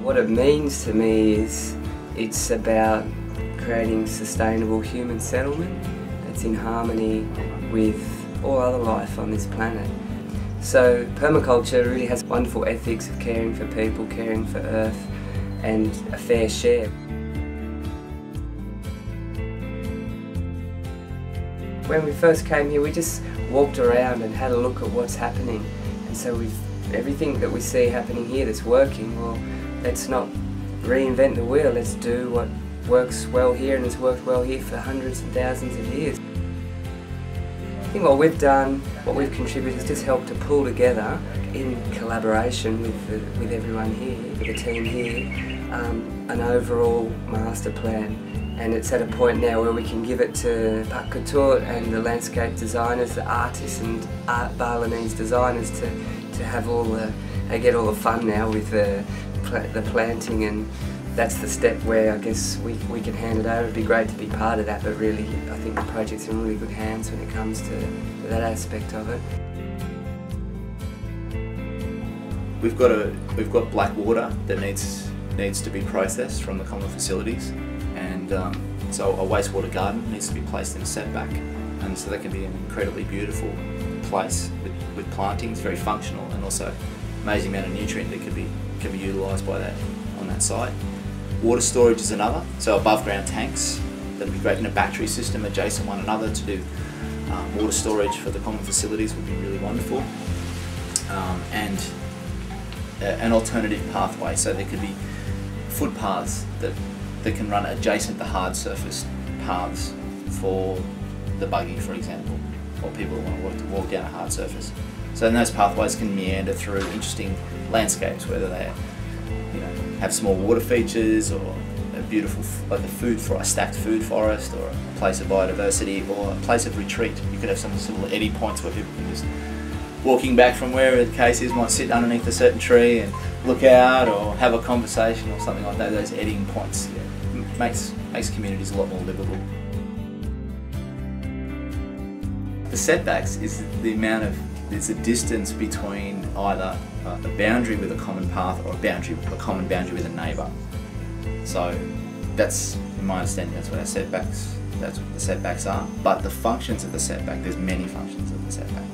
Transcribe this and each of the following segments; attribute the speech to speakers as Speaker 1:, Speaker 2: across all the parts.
Speaker 1: What it means to me is it's about creating sustainable human settlement that's in harmony with all other life on this planet. So permaculture really has wonderful ethics of caring for people, caring for Earth, and a fair share. When we first came here, we just walked around and had a look at what's happening, and so everything that we see happening here that's working, well, let's not reinvent the wheel, let's do what works well here and has worked well here for hundreds and thousands of years. I think what we've done, what we've contributed, is just help to pull together in collaboration with everyone here, with the team here, an overall master plan. And it's at a point now where we can give it to Permaculture and the landscape designers, the artists and Balinese designers to have all the, they get all the fun now with the planting, and that's the step where I guess we can hand it over. It'd be great to be part of that, but really I think the project's in really good hands when it comes to that aspect of it.
Speaker 2: We've got black water that needs to be processed from the common facilities, and so a wastewater garden needs to be placed in a setback, and so that can be an incredibly beautiful place with plantings, very functional, and also amazing amount of nutrient that can be utilised by that on that site. Water storage is another, so above ground tanks that would be great in a battery system adjacent one another to do water storage for the common facilities would be really wonderful. And an alternative pathway, so there could be footpaths that can run adjacent to hard surface paths for the buggy, for example, or people who want to walk down a hard surface. So then those pathways can meander through interesting landscapes, whether they have small water features or a beautiful, like a stacked food forest, or a place of biodiversity, or a place of retreat. You could have some little eddy points where people can just, walking back from wherever the case is, might sit underneath a certain tree and look out or have a conversation or something like that. Those eddying points makes communities a lot more livable. The setbacks is the amount of, there's a distance between either a boundary with a common path or a common boundary with a neighbour. So that's, in my understanding, that's what the setbacks are. But the functions of the setback, there's many functions of the setback.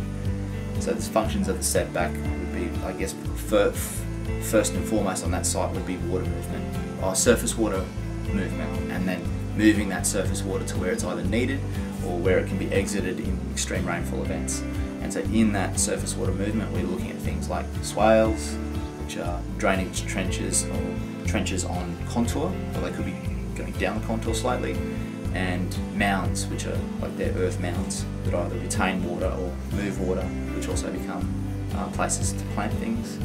Speaker 2: So the functions of the setback would be, I guess, first and foremost on that site would be water movement, or surface water movement, and then moving that surface water to where it's either needed or where it can be exited in extreme rainfall events. And so in that surface water movement, we're looking at things like swales, which are drainage trenches or trenches on contour, or they could be going down the contour slightly, and mounds, which are like they're earth mounds that either retain water or move water, which also become places to plant things.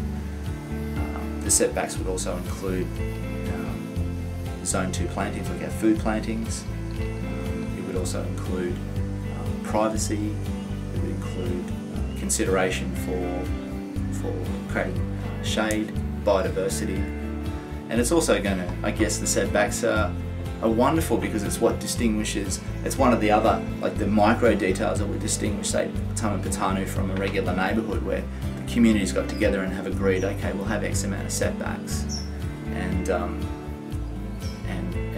Speaker 2: The setbacks would also include Zone 2 plantings, like our food plantings. It would also include privacy. It would include consideration for creating shade, biodiversity, and it's also going to, I guess, the setbacks are wonderful because it's what distinguishes, it's one of the other, like the micro details that would distinguish, say, Taman Petanu from a regular neighbourhood, where the communities got together and have agreed, okay, we'll have X amount of setbacks, and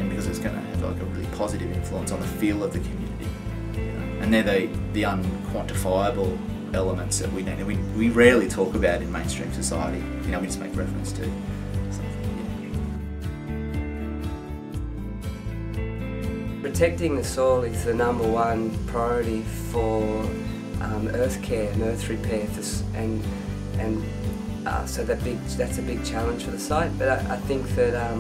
Speaker 2: because it's going to have like a really positive influence on the feel of the community, and they're the unquantifiable elements that we need. We rarely talk about in mainstream society. We just make reference to.
Speaker 1: Protecting the soil is the #1 priority for earth care and earth repair, so that's a big challenge for the site. But I think that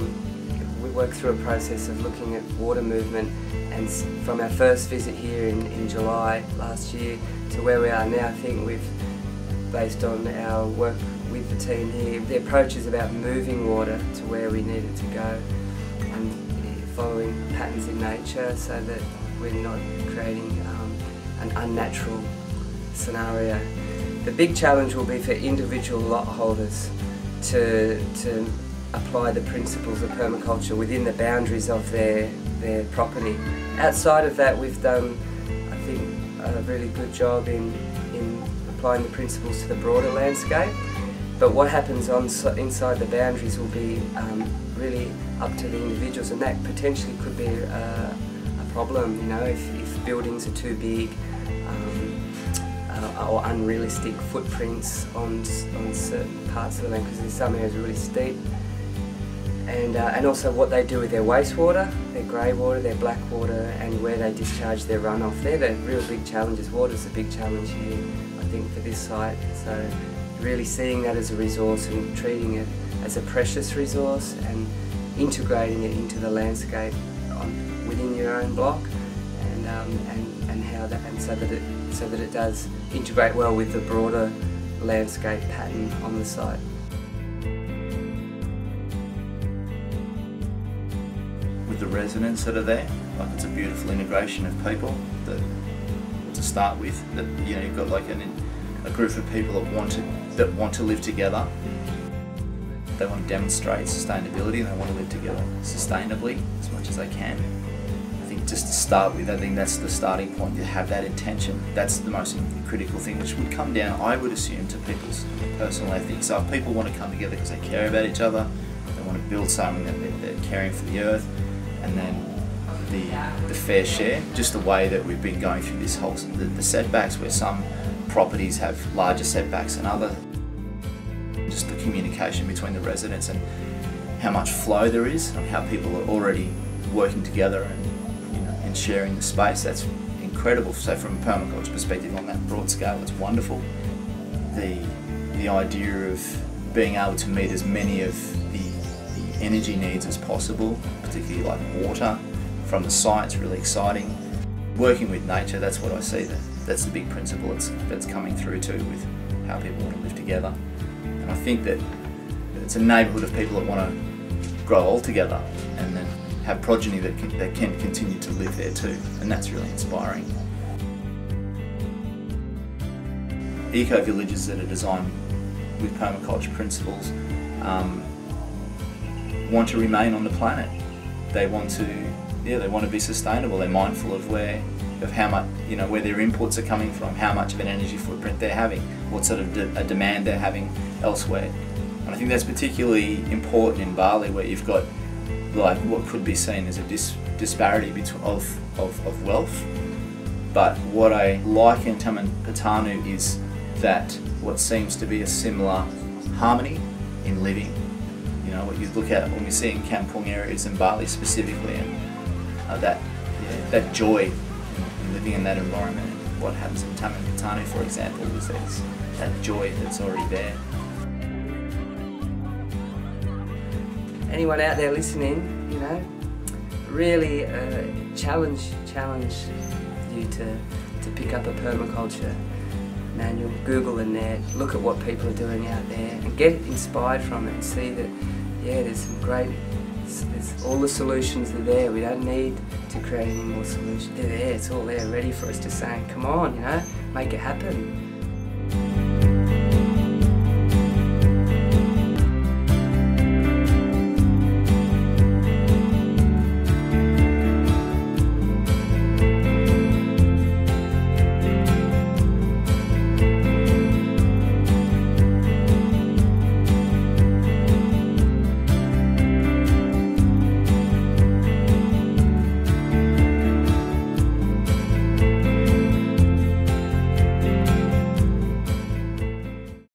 Speaker 1: we worked through a process of looking at water movement, and from our first visit here in July last year to where we are now, I think we've, based on our work with the team here, the approach is about moving water to where we need it to go, and following patterns in nature so that we're not creating an unnatural scenario. The big challenge will be for individual lot holders to apply the principles of permaculture within the boundaries of their property. Outside of that, we've done, I think, a really good job in applying the principles to the broader landscape. But what happens inside the boundaries will be really up to the individuals, and that potentially could be a problem, you know, if buildings are too big or unrealistic footprints on certain parts of the land, because some areas are really steep. And also what they do with their wastewater, their grey water, their black water, and where they discharge their runoff. They're the real big challenges. Water's a big challenge here, I think, for this site. So really seeing that as a resource and treating it as a precious resource and integrating it into the landscape within your own block, and how that, and so that it does integrate well with the broader landscape pattern on the site.
Speaker 2: With the residents that are there, like, it's a beautiful integration of people that, to start with, that, you know, you've got like a group of people that want to live together. They want to demonstrate sustainability, and they want to live together sustainably as much as they can. I think just to start with, I think that's the starting point, to have that intention. That's the most critical thing, which would come down, I would assume, to people's personal ethics. So if people want to come together because they care about each other, they want to build something that they're caring for the earth, and then the fair share, just the way that we've been going through this whole, the setbacks, where some properties have larger setbacks than others. Just the communication between the residents and how much flow there is, and how people are already working together and, you know, and sharing the space. That's incredible. So from a permaculture perspective, on that broad scale, it's wonderful. The idea of being able to meet as many of the energy needs as possible, particularly like water, from the site, is really exciting. Working with nature, that's what I see. That's the big principle that's coming through too, with how people want to live together. And I think that it's a neighbourhood of people that want to grow old together, and then have progeny that can continue to live there too, and that's really inspiring. Eco-villages that are designed with permaculture principles want to remain on the planet. They want to be sustainable. They're mindful of how much, you know, where their inputs are coming from, how much of an energy footprint they're having, what sort of a demand they're having elsewhere. And I think that's particularly important in Bali, where you've got like what could be seen as a disparity of wealth. But what I like in Taman Petanu is that what seems to be a similar harmony in living. You know, what you look at when we see in kampung areas in Bali specifically, and that joy in living in that environment. And what happens in Taman Petanu, for example, is there's that joy that's already there.
Speaker 1: Anyone out there listening, you know, really challenge you to pick up a permaculture manual, Google the net, look at what people are doing out there, and get inspired from it, and see that, yeah, there's some great, all the solutions are there. We don't need to create any more solutions. They're there, it's all there, ready for us to say, come on, you know, make it happen.